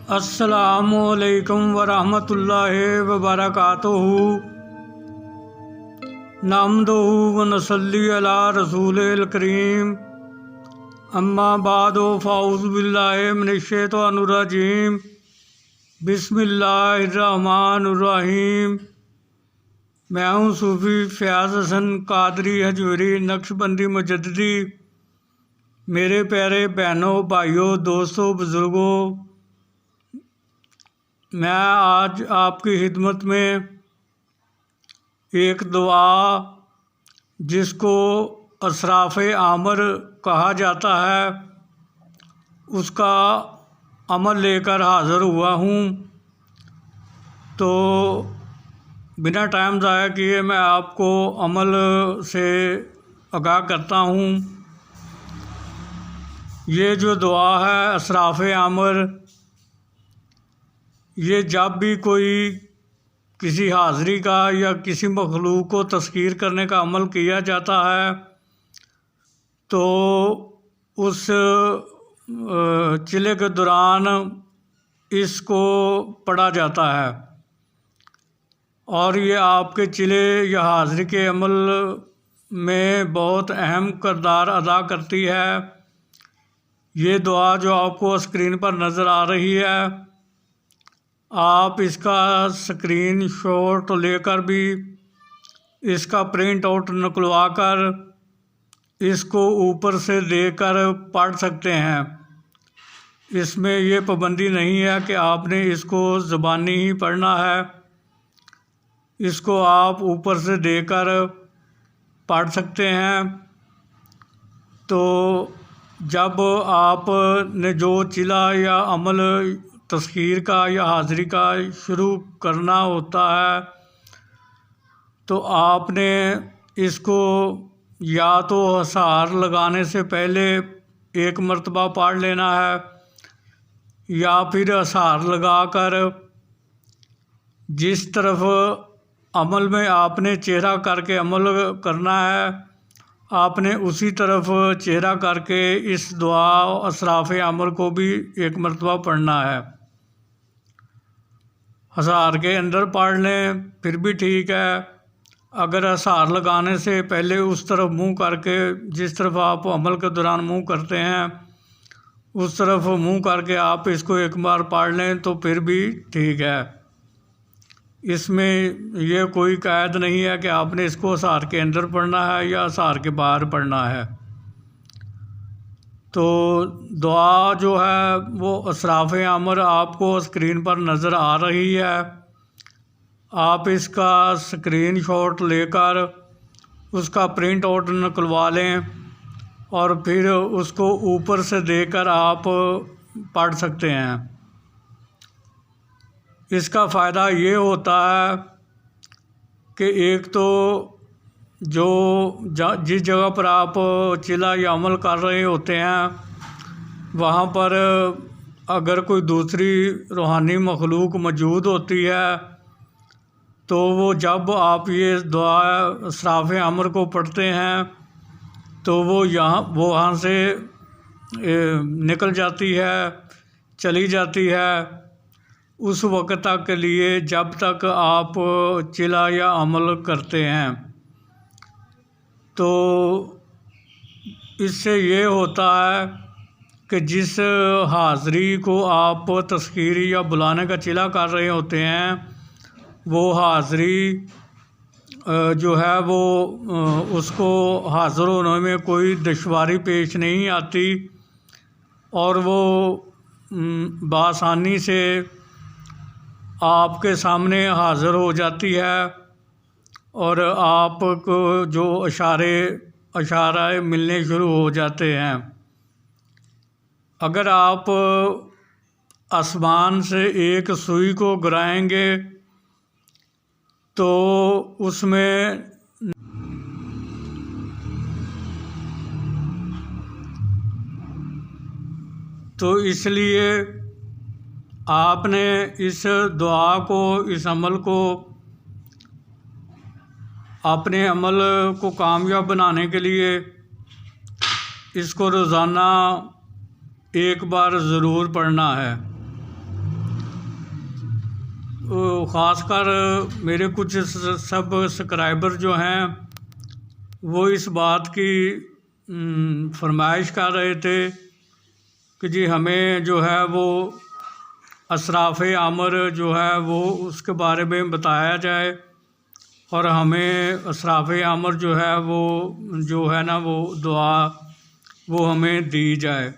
السلام علیکم ورحمۃ اللہ وبرکاتہ۔ نحمدہ ونصلی علی رسول الکریم، اما بعد فاعوذ باللہ من الشیطان الرجیم، بسم اللہ الرحمن الرحیم۔ میں ہوں صوفی فیاض حسن قادری حجویری نقشبندی مجددی۔ میرے پیارے بہنوں، بھائیوں، دوستوں، بزرگوں، میں آج آپ کی خدمت میں ایک دعا جس کو اسراف عامر کہا جاتا ہے اس کا عمل لے کر حاضر ہوا ہوں۔ تو بنا ٹائم ضائع کیے میں آپ کو عمل سے آگاہ کرتا ہوں۔ یہ جو دعا ہے اسراف عامر، یہ جب بھی کوئی کسی حاضری کا یا کسی مخلوق کو تذکیر کرنے کا عمل کیا جاتا ہے تو اس چلے کے دوران اس کو پڑھا جاتا ہے، اور یہ آپ کے چلے یا حاضری کے عمل میں بہت اہم کردار ادا کرتی ہے۔ یہ دعا جو آپ کو اسکرین پر نظر آ رہی ہے، آپ اس کا اسکرین شاٹ لے کر بھی اس کا پرنٹ آؤٹ نکلوا کر اس کو اوپر سے دیکھ کر پڑھ سکتے ہیں۔ اس میں یہ پابندی نہیں ہے کہ آپ نے اس کو زبانی ہی پڑھنا ہے، اس کو آپ اوپر سے دیکھ کر پڑھ سکتے ہیں۔ تو جب آپ نے جو چلا یا عمل تذکیر کا یا حاضری کا شروع کرنا ہوتا ہے تو آپ نے اس کو یا تو حصار لگانے سے پہلے ایک مرتبہ پڑھ لینا ہے، یا پھر حصار لگا کر جس طرف عمل میں آپ نے چہرہ کر کے عمل کرنا ہے آپ نے اسی طرف چہرہ کر کے اس دعا اسراف عامر کو بھی ایک مرتبہ پڑھنا ہے۔ حصار کے اندر پڑھ لیں پھر بھی ٹھیک ہے، اگر حصار لگانے سے پہلے اس طرف منہ کر کے جس طرف آپ عمل کے دوران منہ کرتے ہیں اس طرف منہ کر کے آپ اس کو ایک بار پڑھ لیں تو پھر بھی ٹھیک ہے۔ اس میں یہ کوئی قید نہیں ہے کہ آپ نے اس کو حصار کے اندر پڑھنا ہے یا حصار کے باہر پڑھنا ہے۔ تو دعا جو ہے وہ اسراف عامر آپ کو اسکرین پر نظر آ رہی ہے، آپ اس کا اسکرین شاٹ لے کر اس کا پرنٹ آؤٹ نکلوا لیں اور پھر اس کو اوپر سے دیکھ کر آپ پڑھ سکتے ہیں۔ اس کا فائدہ یہ ہوتا ہے کہ ایک تو جس جگہ پر آپ چلا یا عمل کر رہے ہوتے ہیں وہاں پر اگر کوئی دوسری روحانی مخلوق موجود ہوتی ہے تو وہ جب آپ یہ دعا اسراف عامر کو پڑھتے ہیں تو وہ وہاں سے نکل جاتی ہے، چلی جاتی ہے اس وقت تک کے لیے جب تک آپ چلا یا عمل کرتے ہیں۔ تو اس سے یہ ہوتا ہے کہ جس حاضری کو آپ تذکیر یا بلانے کا چلا کر رہے ہوتے ہیں وہ حاضری جو ہے وہ اس کو حاضر ہونے میں کوئی دشواری پیش نہیں آتی اور وہ بآسانی سے آپ کے سامنے حاضر ہو جاتی ہے، اور آپ کو جو اشارہ ملنے شروع ہو جاتے ہیں۔ اگر آپ آسمان سے ایک سوئی کو گرائیں گے تو اس میں تو اس لیے آپ نے اس دعا کو، اس عمل کو، اپنے عمل کو کامیاب بنانے کے لیے اس کو روزانہ ایک بار ضرور پڑھنا ہے۔ خاص کر میرے کچھ سبسکرائبر جو ہیں وہ اس بات کی فرمائش کر رہے تھے کہ جی ہمیں جو ہے وہ اسراف عمر جو ہے وہ اس کے بارے میں بتایا جائے اور ہمیں اسراف عمر جو ہے نا وہ دعا وہ ہمیں دی جائے۔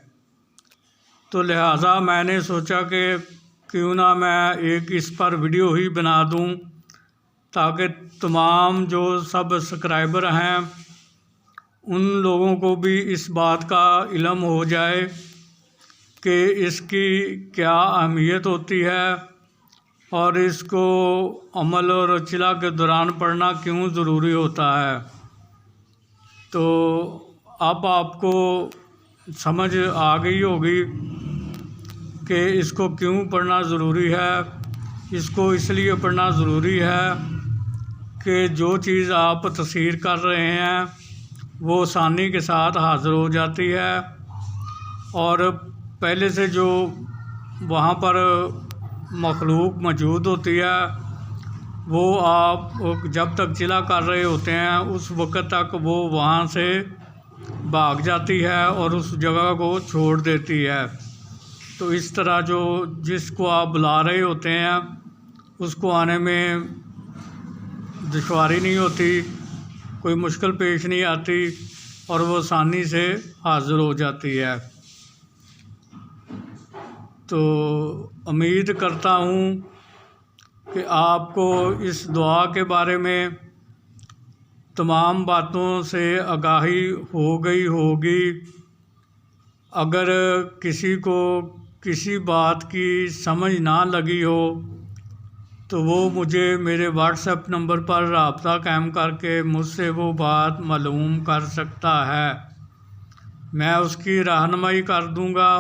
تو لہٰذا میں نے سوچا کہ کیوں نہ میں ایک اس پر ویڈیو ہی بنا دوں تاکہ تمام جو سبسکرائبر ہیں ان لوگوں کو بھی اس بات کا علم ہو جائے کہ اس کی کیا اہمیت ہوتی ہے اور اس کو عمل اور چلا کے دوران پڑھنا کیوں ضروری ہوتا ہے۔ تو اب آپ کو سمجھ آ گئی ہوگی کہ اس کو کیوں پڑھنا ضروری ہے۔ اس کو اس لیے پڑھنا ضروری ہے کہ جو چیز آپ تفسیر کر رہے ہیں وہ آسانی کے ساتھ حاضر ہو جاتی ہے اور پہلے سے جو وہاں پر مخلوق موجود ہوتی ہے وہ آپ جب تک چلا کر رہے ہوتے ہیں اس وقت تک وہ وہاں سے بھاگ جاتی ہے اور اس جگہ کو چھوڑ دیتی ہے۔ تو اس طرح جس کو آپ بلا رہے ہوتے ہیں اس کو آنے میں دشواری نہیں ہوتی، کوئی مشکل پیش نہیں آتی اور وہ آسانی سے حاضر ہو جاتی ہے۔ تو امید کرتا ہوں کہ آپ کو اس دعا کے بارے میں تمام باتوں سے آگاہی ہو گئی ہوگی۔ اگر کسی کو کسی بات کی سمجھ نہ لگی ہو تو وہ مجھے میرے واٹس ایپ نمبر پر رابطہ قائم کر کے مجھ سے وہ بات معلوم کر سکتا ہے، میں اس کی رہنمائی کر دوں گا۔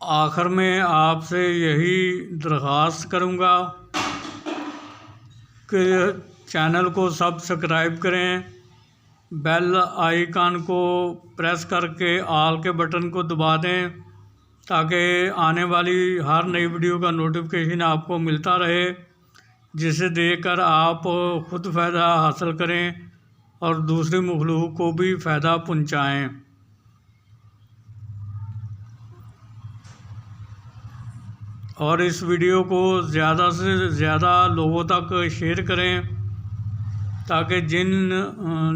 آخر میں آپ سے یہی درخواست کروں گا کہ چینل کو سبسکرائب کریں، بیل آئیکن کو پریس کر کے آل کے بٹن کو دبا دیں تاکہ آنے والی ہر نئی ویڈیو کا نوٹیفیکیشن آپ کو ملتا رہے، جسے دیکھ کر آپ خود فائدہ حاصل کریں اور دوسری مخلوق کو بھی فائدہ پہنچائیں۔ اور اس ویڈیو کو زیادہ سے زیادہ لوگوں تک شیئر کریں تاکہ جن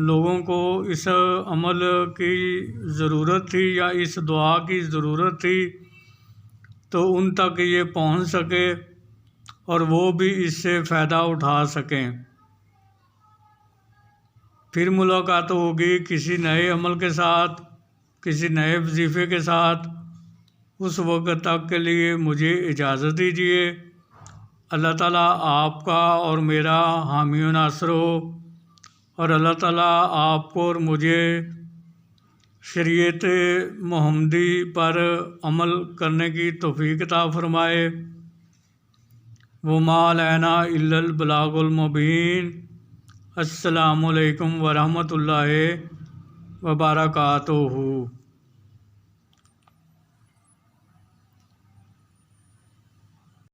لوگوں کو اس عمل کی ضرورت تھی یا اس دعا کی ضرورت تھی تو ان تک یہ پہنچ سکے اور وہ بھی اس سے فائدہ اٹھا سکیں۔ پھر ملاقات ہوگی کسی نئے عمل کے ساتھ، کسی نئے وظیفے کے ساتھ۔ اس وقت تک کے لیے مجھے اجازت دیجیے۔ اللہ تعالیٰ آپ کا اور میرا حامی و ناصر ہو اور اللہ تعالیٰ آپ کو اور مجھے شریعت محمدی پر عمل کرنے کی توفیق عطا فرمائے۔ وما علینا الا البلاغ المبین۔ السلام علیکم ورحمۃ اللہ وبرکاتہ۔